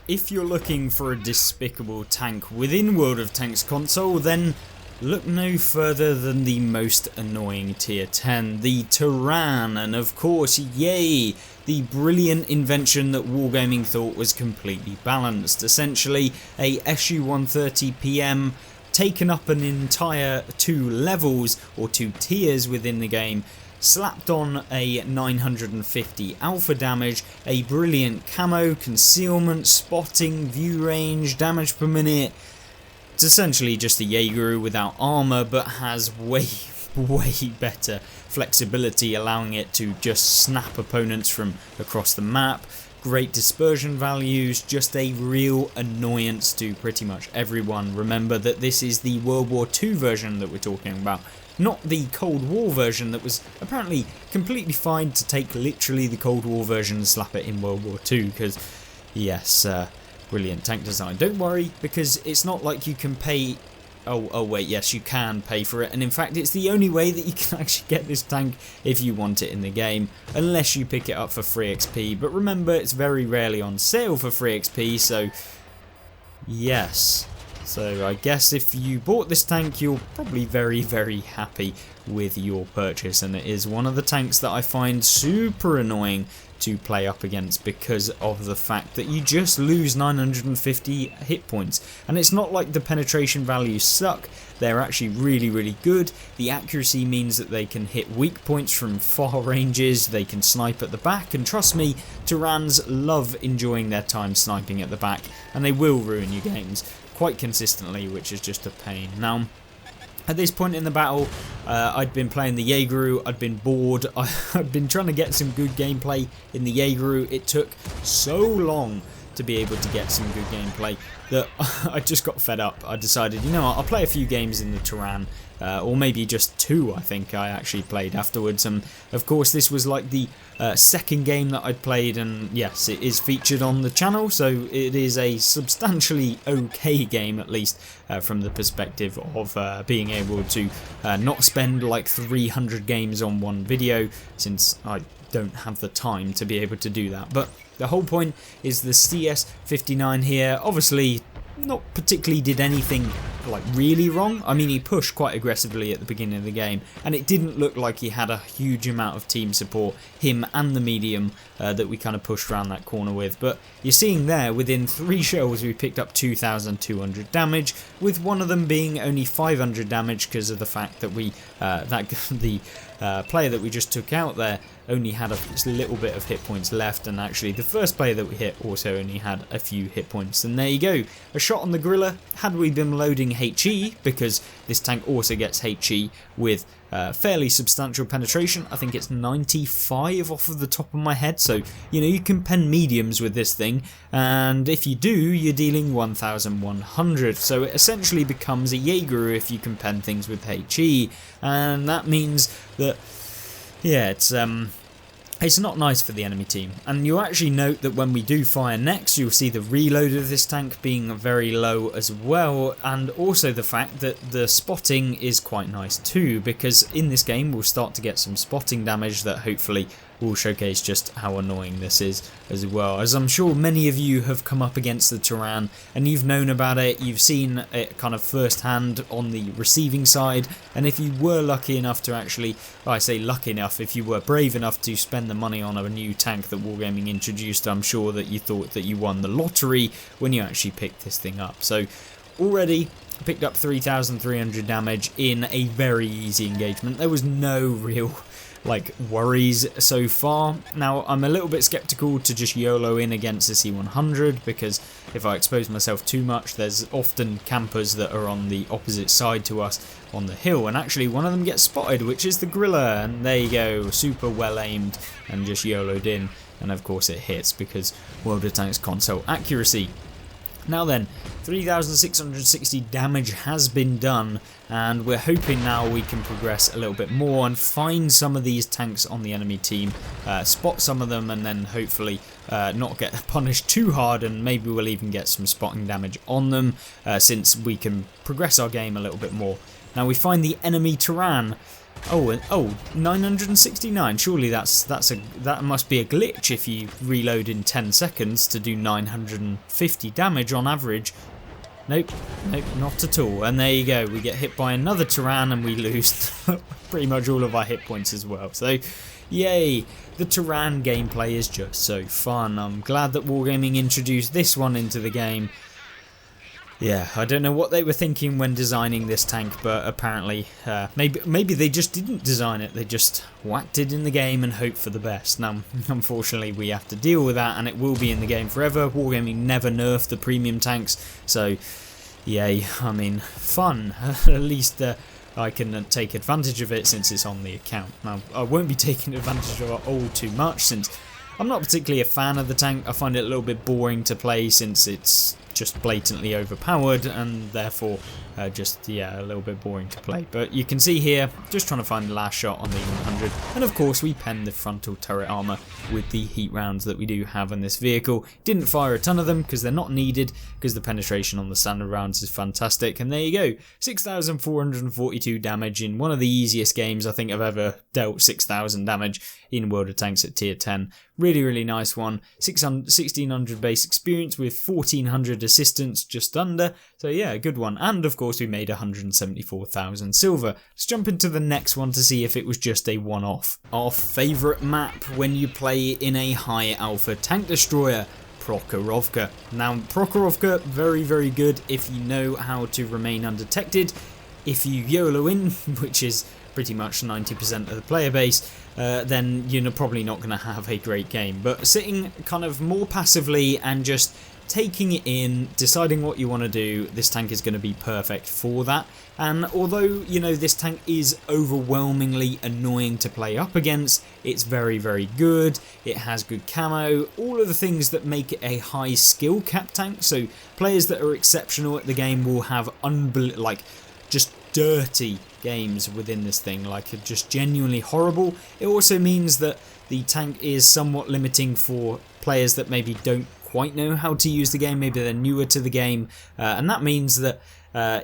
if you're looking for a despicable tank within World of Tanks console, then look no further than the most annoying tier 10, the Turan, and of course, yay, the brilliant invention that Wargaming thought was completely balanced. Essentially, a SU-130 PM taken up an entire 2 levels or 2 tiers within the game, slapped on a 950 alpha damage, a brilliant camo, concealment, spotting, view range, damage per minute. It's essentially just a Jaeger without armor, but has way better flexibility, allowing it to just snap opponents from across the map. Great dispersion values, just a real annoyance to pretty much everyone. Remember that this is the World War II version that we're talking about, not the Cold War version that was apparently completely fine to take literally the Cold War version and slap it in World War II, because yes, brilliant tank design. Don't worry, because it's not like you can pay. Oh wait, yes, you can pay for it, and in fact it's the only way that you can actually get this tank if you want it in the game, unless you pick it up for free XP, but remember it's very rarely on sale for free XP, so yes. So I guess if you bought this tank, you're probably very happy with your purchase, and it is one of the tanks that I find super annoying to play up against because of the fact that you just lose 950 hit points. And it's not like the penetration values suck, they're actually really good. The accuracy means that they can hit weak points from far ranges, they can snipe at the back, and trust me, Turans love enjoying their time sniping at the back, and they will ruin your games quite consistently, which is just a pain. Now, at this point in the battle, I'd been playing the Jaeger, I'd been bored, I'd been trying to get some good gameplay in the Jaeger. It took so long to be able to get some good gameplay that I just got fed up. I decided, you know what, I'll play a few games in the Turan, or maybe just 2 I think I actually played afterwards, and of course this was like the second game that I'd played, and yes, it is featured on the channel, so it is a substantially okay game, at least from the perspective of being able to not spend like 300 games on one video, since I don't have the time to be able to do that. But the whole point is the CS59 here, obviously not particularly did anything like really wrong. I mean, he pushed quite aggressively at the beginning of the game, and it didn't look like he had a huge amount of team support, him and the medium that we kind of pushed around that corner with. But you're seeing there, within 3 shells we picked up 2,200 damage, with one of them being only 500 damage because of the fact that we the player that we just took out there only had a little bit of hit points left, and actually the first player that we hit also only had a few hit points. And there you go, a shot on the Gorilla. Had we been loading HE, because this tank also gets HE with fairly substantial penetration, I think it's 95 off of the top of my head, so you know, you can pen mediums with this thing, and if you do, you're dealing 1,100, so it essentially becomes a Jaeger if you can pen things with HE, and that means that, yeah, it's not nice for the enemy team. And you'll actually note that when we do fire next, you'll see the reload of this tank being very low as well, and also the fact that the spotting is quite nice too, because in this game we'll start to get some spotting damage that hopefully will showcase just how annoying this is as well. As I'm sure many of you have come up against the Turan and you've known about it, you've seen it kind of first hand on the receiving side, and if you were lucky enough to actually, well, I say lucky enough, if you were brave enough to spend the money on a new tank that Wargaming introduced, I'm sure that you thought that you won the lottery when you actually picked this thing up. So already picked up 3,300 damage in a very easy engagement. There was no real like worries so far. Now I'm a little bit skeptical to just YOLO in against the C100, because if I expose myself too much, there's often campers that are on the opposite side to us on the hill, and actually one of them gets spotted, which is the Gorilla, and there you go, super well aimed and just YOLO'd in, and of course it hits because World of Tanks console accuracy. Now then, 3,660 damage has been done, and we're hoping now we can progress a little bit more and find some of these tanks on the enemy team, spot some of them, and then hopefully not get punished too hard, and maybe we'll even get some spotting damage on them, since we can progress our game a little bit more. Now we find the enemy Turan, Oh, 969. Surely that must be a glitch if you reload in 10 seconds to do 950 damage on average. Nope, not at all. And there you go. We get hit by another Tyrant and we lose pretty much all of our hit points as well. So, yay! The Tyrant gameplay is just so fun. I'm glad that Wargaming introduced this one into the game. Yeah, I don't know what they were thinking when designing this tank, but apparently, maybe they just didn't design it. They just whacked it in the game and hoped for the best. Now, unfortunately, we have to deal with that, and it will be in the game forever. Wargaming never nerfed the premium tanks, so yay. I mean, fun. At least I can take advantage of it since it's on the account. Now, I won't be taking advantage of it all too much since I'm not particularly a fan of the tank. I find it a little bit boring to play since it's just blatantly overpowered and therefore a little bit boring to play. But you can see here, just trying to find the last shot on the 100, and of course we pen the frontal turret armor with the heat rounds that we do have on this vehicle. Didn't fire a ton of them because they're not needed, because the penetration on the standard rounds is fantastic. And there you go, 6,442 damage in one of the easiest games I think I've ever dealt 6,000 damage in World of Tanks at tier 10. Really nice one. 1600 base experience with 1400 assistance just under. So yeah, a good one. And of course we made 174,000 silver. Let's jump into the next one to see if it was just a one-off. Our favourite map when you play in a high alpha tank destroyer, Prokhorovka. Now Prokhorovka, very good if you know how to remain undetected. If you YOLO in, which is pretty much 90% of the player base, then you're probably not going to have a great game. But sitting kind of more passively and just taking it in, deciding what you want to do, this tank is going to be perfect for that. And although, this tank is overwhelmingly annoying to play up against, it's very good. It has good camo, all of the things that make it a high skill cap tank. So players that are exceptional at the game will have just dirty games within this thing, just genuinely horrible. It also means that the tank is somewhat limiting for players that maybe don't quite know how to use the game, maybe they're newer to the game, and that means that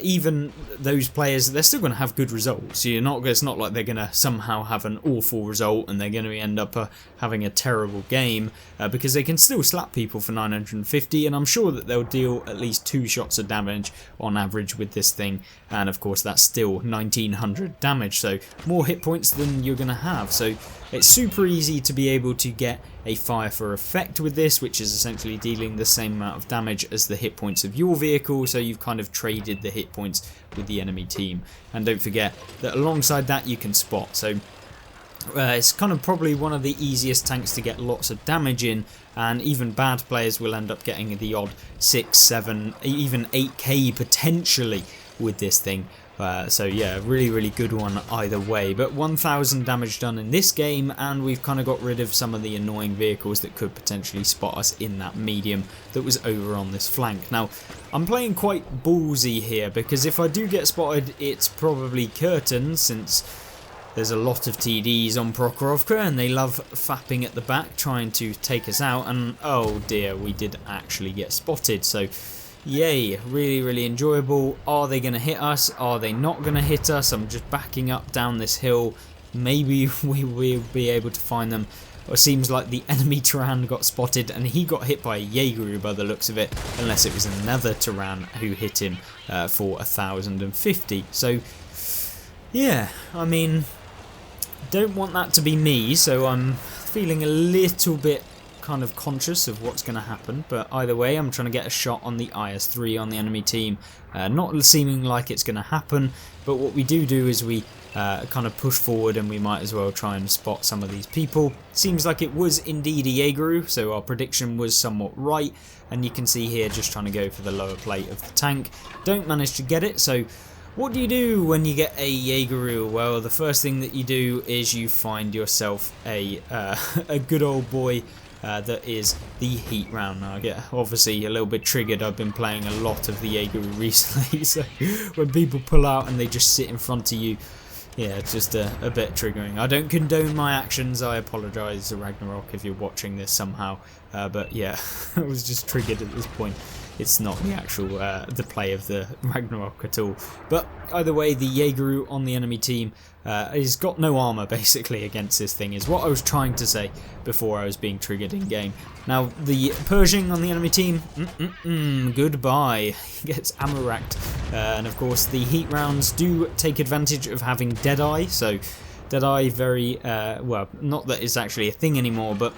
even those players, they're still going to have good results. It's not like they're going to somehow have an awful result and they're going to end up having a terrible game, because they can still slap people for 950, and I'm sure that they'll deal at least 2 shots of damage on average with this thing, and of course that's still 1900 damage, so more hit points than you're going to have. So it's super easy to be able to get a fire for effect with this, which is essentially dealing the same amount of damage as the hit points of your vehicle, so you've kind of traded the hit points with the enemy team. And don't forget that alongside that you can spot, so it's kind of probably one of the easiest tanks to get lots of damage in, and even bad players will end up getting the odd 6, 7, even 8k potentially with this thing. So yeah, really good one either way. But 1000 damage done in this game, and we've kind of got rid of some of the annoying vehicles that could potentially spot us in that medium that was over on this flank. Now, I'm playing quite ballsy here, because if I do get spotted, it's probably Curtain, since there's a lot of TDs on Prokhorovka and they love fapping at the back trying to take us out, and oh dear, we did actually get spotted. So yay, really enjoyable. Are they going to hit us? Are they not going to hit us? I'm just backing up down this hill. Maybe we will be able to find them. It seems like the enemy Tyrant got spotted and he got hit by a Jaeger by the looks of it, unless it was another Tyrant who hit him for 1050. So yeah, I mean, don't want that to be me, so I'm feeling a little bit kind of conscious of what's going to happen. But either way, I'm trying to get a shot on the IS-3 on the enemy team, not seeming like it's going to happen, but what we do is we kind of push forward, and we might as well try and spot some of these people. Seems like it was indeed a Jaeger, so our prediction was somewhat right, and you can see here just trying to go for the lower plate of the tank. Don't manage to get it, so what do you do when you get a Jaeger? Well, the first thing that you do is you find yourself a good old boy that is the heat round. Now I get obviously a little bit triggered. I've been playing a lot of the Jaeger recently, so when people pull out and they just sit in front of you, yeah, it's just a bit triggering. I don't condone my actions. I apologise to Ragnarok if you're watching this somehow. But yeah, I was just triggered at this point. it's not the actual the play of the Ragnarok at all. But either way, the Jaegeru on the enemy team has got no armor basically against this thing, is what I was trying to say before I was being triggered in game. Now the Pershing on the enemy team, goodbye, gets ammo-racked, and of course the heat rounds do take advantage of having Deadeye. So Deadeye, very well, not that it's actually a thing anymore, but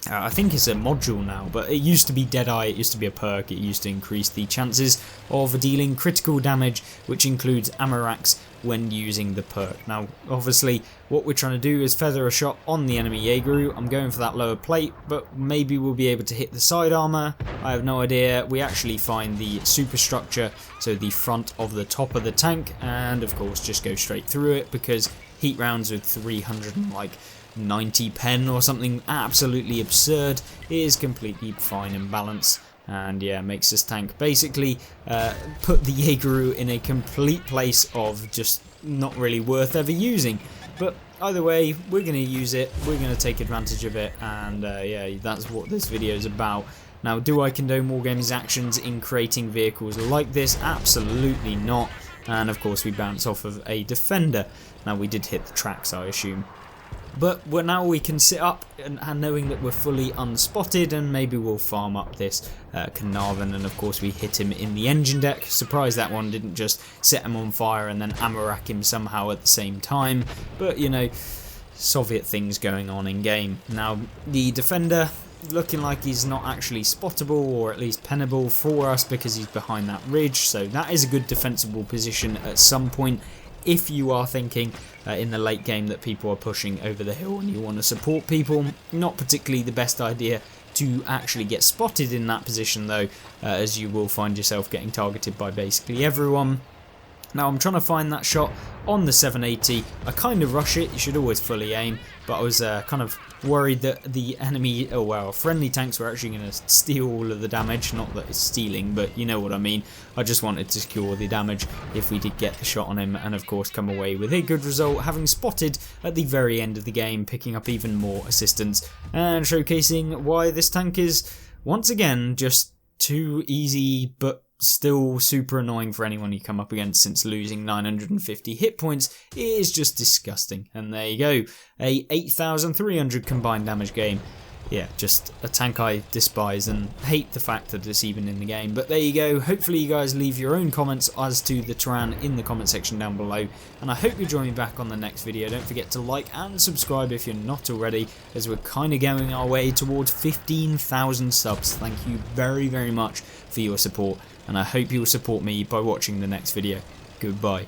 I think it's a module now, but it used to be Deadeye, it used to be a perk, it used to increase the chances of dealing critical damage, which includes ammo racks when using the perk. Now obviously what we're trying to do is feather a shot on the enemy Jaegeru. I'm going for that lower plate, but maybe we'll be able to hit the side armor, I have no idea. We actually find the superstructure, so the front of the top of the tank, and of course just go straight through it, because heat rounds with 390 pen or something absolutely absurd is completely fine and balanced. And yeah, makes this tank basically put the Jaegeru in a complete place of just not really worth ever using. But either way, we're going to use it, we're going to take advantage of it, and yeah, that's what this video is about. Now, do I condone Wargaming's actions in creating vehicles like this? Absolutely not. And of course we bounce off of a defender. Now we did hit the tracks, I assume. But now we can sit up and knowing that we're fully unspotted, and maybe we'll farm up this Carnarvon, and of course we hit him in the engine deck. Surprised that one didn't just set him on fire and then ammo rack him somehow at the same time. But you know, Soviet things going on in game. Now the defender, looking like he's not actually spottable, or at least pennable for us, because he's behind that ridge, so that is a good defensible position at some point. If you are thinking in the late game that people are pushing over the hill and you want to support people, not particularly the best idea to actually get spotted in that position though, as you will find yourself getting targeted by basically everyone. Now I'm trying to find that shot on the 780. I kind of rush it, you should always fully aim, but I was kind of worried that the enemy, oh well, friendly tanks were actually going to steal all of the damage. Not that it's stealing, but you know what I mean. I just wanted to secure the damage if we did get the shot on him, and of course come away with a good result, having spotted at the very end of the game, picking up even more assistance, and showcasing why this tank is, once again, just too easy, but still super annoying for anyone you come up against, since losing 950 hit points is just disgusting. And there you go, a 8,300 combined damage game. Yeah, just a tank I despise and hate the fact that it's even in the game. But there you go, hopefully you guys leave your own comments as to the Turan in the comment section down below, and I hope you join me back on the next video. Don't forget to like and subscribe if you're not already, as we're kind of going our way towards 15,000 subs. Thank you very, very much for your support, and I hope you will support me by watching the next video. Goodbye.